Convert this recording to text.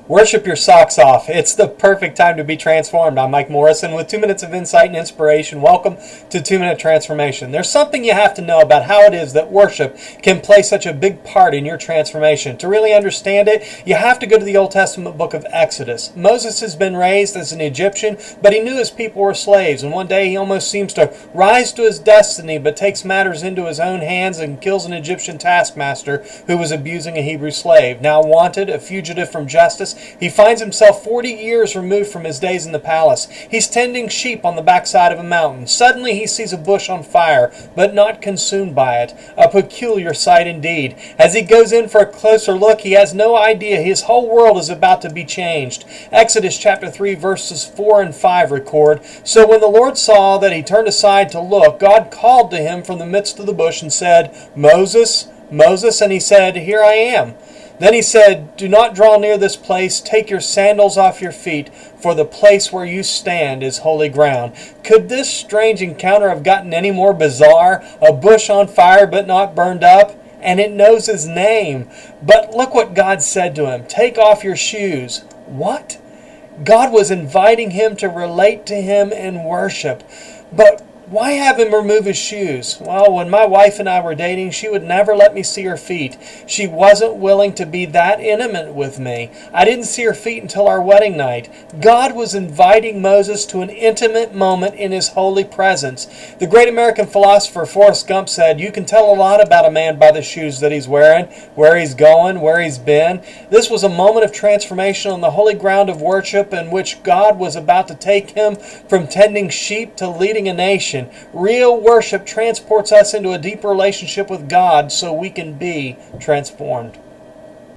Worship your socks off. It's the perfect time to be transformed. I'm Mike Morrison with 2 minutes of insight and inspiration. Welcome to 2 Minute Transformation. There's something you have to know about how it is that worship can play such a big part in your transformation. To really understand it, you have to go to the Old Testament book of Exodus. Moses has been raised as an Egyptian, but he knew his people were slaves, and one day he almost seems to rise to his destiny, but takes matters into his own hands and kills an Egyptian taskmaster who was abusing a Hebrew slave. Now wanted, a fugitive from justice, he finds himself 40 years removed from his days in the palace. He's tending sheep on the backside of a mountain. Suddenly he sees a bush on fire, but not consumed by it. A peculiar sight indeed. As he goes in for a closer look, he has no idea his whole world is about to be changed. Exodus chapter 3 verses 4 and 5 record, "So when the Lord saw that he turned aside to look, God called to him from the midst of the bush and said, 'Moses, Moses,' and he said, 'Here I am.' Then he said, 'Do not draw near this place. Take your sandals off your feet, for the place where you stand is holy ground.'" Could this strange encounter have gotten any more bizarre? A bush on fire but not burned up, and it knows his name. But look what God said to him. "Take off your shoes." What? God was inviting him to relate to him in worship. But why have him remove his shoes? Well, when my wife and I were dating, she would never let me see her feet. She wasn't willing to be that intimate with me. I didn't see her feet until our wedding night. God was inviting Moses to an intimate moment in his holy presence. The great American philosopher Forrest Gump said, "You can tell a lot about a man by the shoes that he's wearing, where he's going, where he's been." This was a moment of transformation on the holy ground of worship in which God was about to take him from tending sheep to leading a nation. Real worship transports us into a deep relationship with God so we can be transformed.